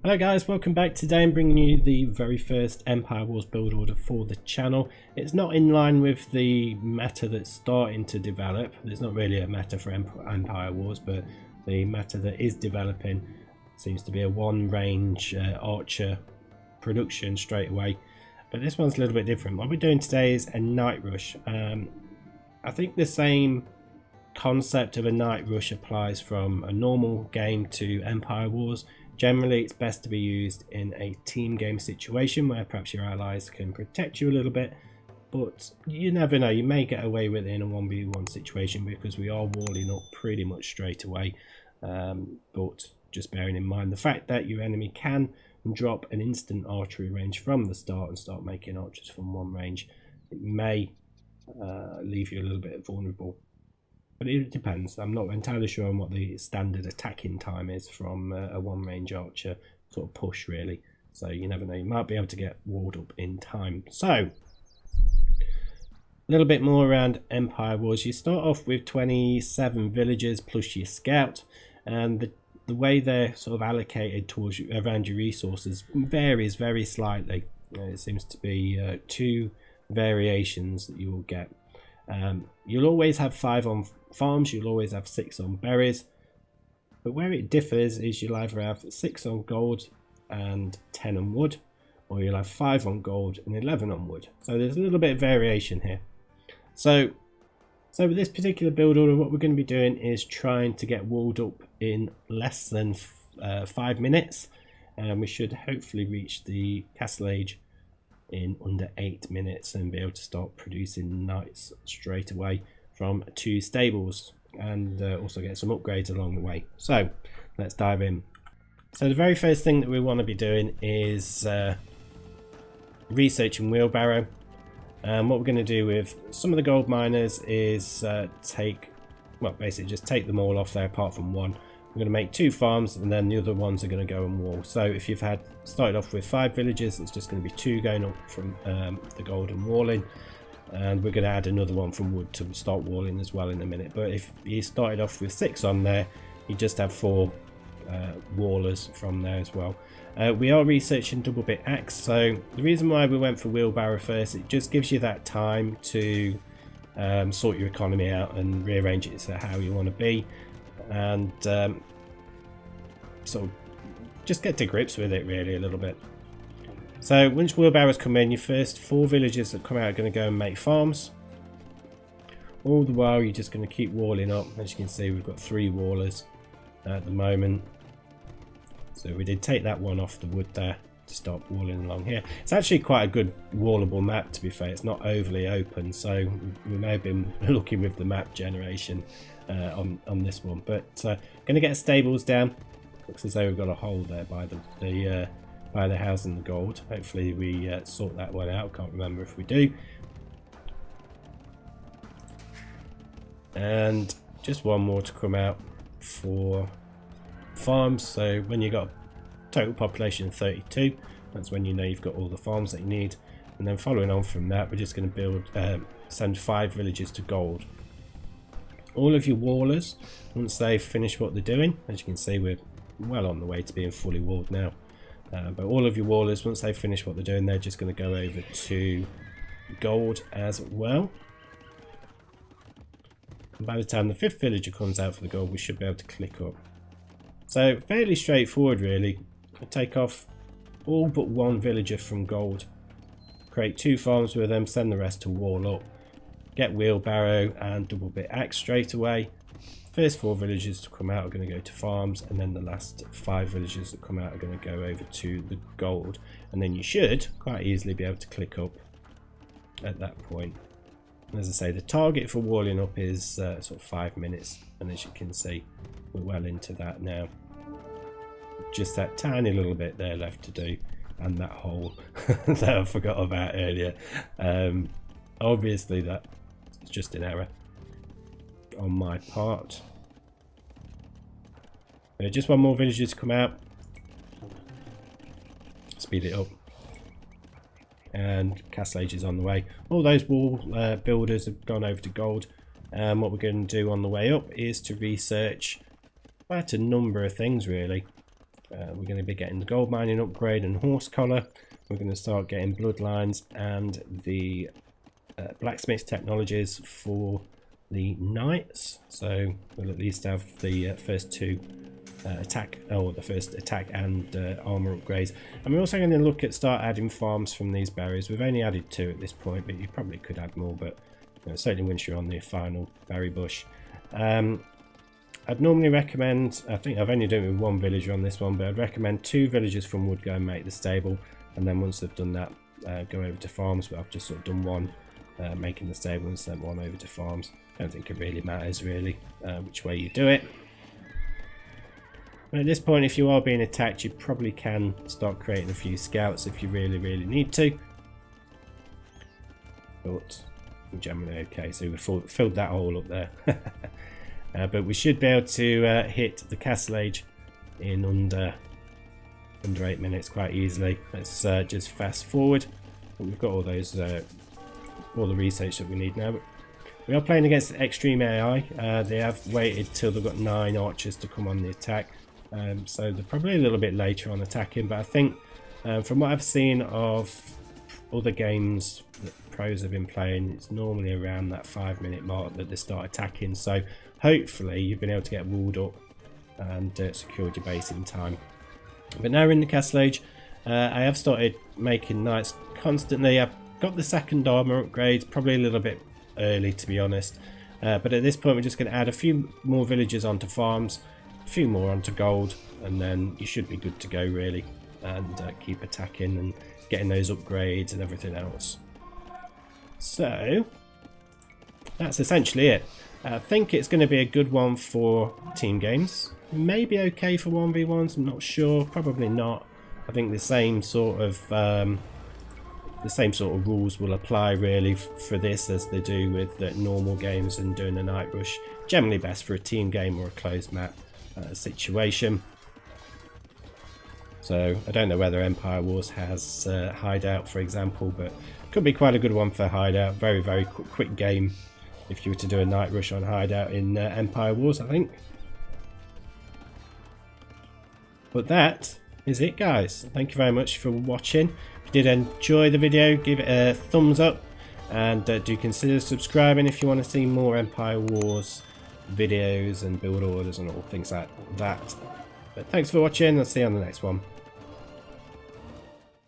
Hello guys, welcome back. Today I'm bringing you the very first Empire Wars build order for the channel. It's not in line with the meta that's starting to develop. There's not really a meta for Empire Wars, but the meta that is developing seems to be a one range archer production straight away. But this one's a little bit different. What we're doing today is a night rush. I think the same concept of a night rush applies from a normal game to Empire Wars. Generally, it's best to be used in a team game situation where perhaps your allies can protect you a little bit, but you never know, you may get away with it in a 1v1 situation because we are walling up pretty much straight away. But just bearing in mind the fact that your enemy can drop an instant archery range from the start and start making archers from one range, it may leave you a little bit vulnerable. But it depends. I'm not entirely sure on what the standard attacking time is from a one range archer sort of push really. So you never know, you might be able to get walled up in time. So a little bit more around Empire Wars. You start off with 27 villagers plus your scout, and the way they're sort of allocated towards around your resources varies very slightly. It seems to be two variations that you will get. You'll always have 5 on farms, you'll always have 6 on berries, but where it differs is you'll either have 6 on gold and 10 on wood, or you'll have 5 on gold and 11 on wood. So there's a little bit of variation here. So with this particular build order, what we're going to be doing is trying to get walled up in less than 5 minutes, and we should hopefully reach the castle age in under 8 minutes and be able to start producing knights straight away from 2 stables, and also get some upgrades along the way. So let's dive in. So the very first thing that we want to be doing is researching wheelbarrow. What we're going to do with some of the gold miners is basically just take them all off there apart from one. We're going to make 2 farms, and then the other ones are going to go and wall. So if you've started off with 5 villages, it's just going to be 2 going up from the gold and walling, and we're going to add another one from wood to start walling as well in a minute. But if you started off with 6 on there, you just have 4 wallers from there as well. We are researching double bit axe, so the reason why we went for wheelbarrow first, it just gives you that time to sort your economy out and rearrange it to how you want to be, and so just get to grips with it really a little bit. So once wheelbarrows come in, your first 4 villages that come out are going to go and make farms. All the while you're just going to keep walling up. As you can see, we've got 3 wallers at the moment. So we did take that one off the wood there to start walling along here. It's actually quite a good wallable map, to be fair. It's not overly open, so we may have been looking with the map generation on this one. But going to get stables down. Looks as though we've got a hole there by the house and the gold. Hopefully we sort that one out. Can't remember if we do. And just one more to come out for farms. So when you've got a total population of 32, that's when you know you've got all the farms that you need. And then following on from that, we're just going to send 5 villages to gold. All of your wallers, once they've finished what they're doing, as you can see, we're well on the way to being fully walled now. But all of your wallers, once they've finished what they're doing, they're just going to go over to gold as well. And by the time the 5th villager comes out for the gold, we should be able to click up. So fairly straightforward really. I take off all but 1 villager from gold, create 2 farms with them, send the rest to wall up, get wheelbarrow and double bit axe straight away. First 4 villagers to come out are going to go to farms, and then the last 5 villagers that come out are going to go over to the gold, and then you should quite easily be able to click up at that point. And as I say, the target for walling up is sort of 5 minutes, and as you can see, we're well into that now. Just that tiny little bit there left to do, and that hole that I forgot about earlier. Obviously that's just an error on my part. Just one more villager to come out. Speed it up. And castle age is on the way. All those wall builders have gone over to gold. What we're going to do on the way up is to research quite a number of things really. We're going to be getting the gold mining upgrade and horse collar. We're going to start getting bloodlines and the blacksmith technologies for the knights. So we'll at least have the first two attack and armor upgrades. And we're also going to look at start adding farms from these berries. We've only added 2 at this point, but you probably could add more, but certainly once you're on the final berry bush. I'd normally recommend, I think I've only done it with 1 villager on this one, but I'd recommend 2 villagers from wood go and make the stable, and then once they've done that, go over to farms. But I've just sort of done 1 making the stable and sent 1 over to farms. I don't think it really matters really which way you do it. But at this point, if you are being attacked, you probably can start creating a few scouts if you really need to. But we're generally okay, so we've filled that hole up there. But we should be able to hit the castle age in under 8 minutes quite easily. Let's just fast forward. We've got all those all the research that we need now. But we are playing against extreme AI. They have waited till they've got 9 archers to come on the attack, so they're probably a little bit later on attacking. But I think from what I've seen of other games that pros have been playing, it's normally around that 5-minute mark that they start attacking. So hopefully you've been able to get walled up and secured your base in time. But now we're in the castle age. I have started making knights constantly. I've got the second armor upgrades, probably a little bit early to be honest. But at this point we're just going to add a few more villagers onto farms, a few more onto gold, and then you should be good to go really, and keep attacking and getting those upgrades and everything else. So that's essentially it. I think it's going to be a good one for team games. Maybe okay for 1v1s, I'm not sure, probably not. I think the same sort of rules will apply really for this as they do with normal games and doing a night rush. Generally best for a team game or a closed map situation. So I don't know whether Empire Wars has hideout, for example, but could be quite a good one for hideout. Very quick game if you were to do a night rush on hideout in Empire Wars, I think. But that is it, guys. Thank you very much for watching. If you did enjoy the video, give it a thumbs up, and do consider subscribing if you want to see more Empire Wars videos and build orders and all things like that. But thanks for watching. I'll see you on the next one.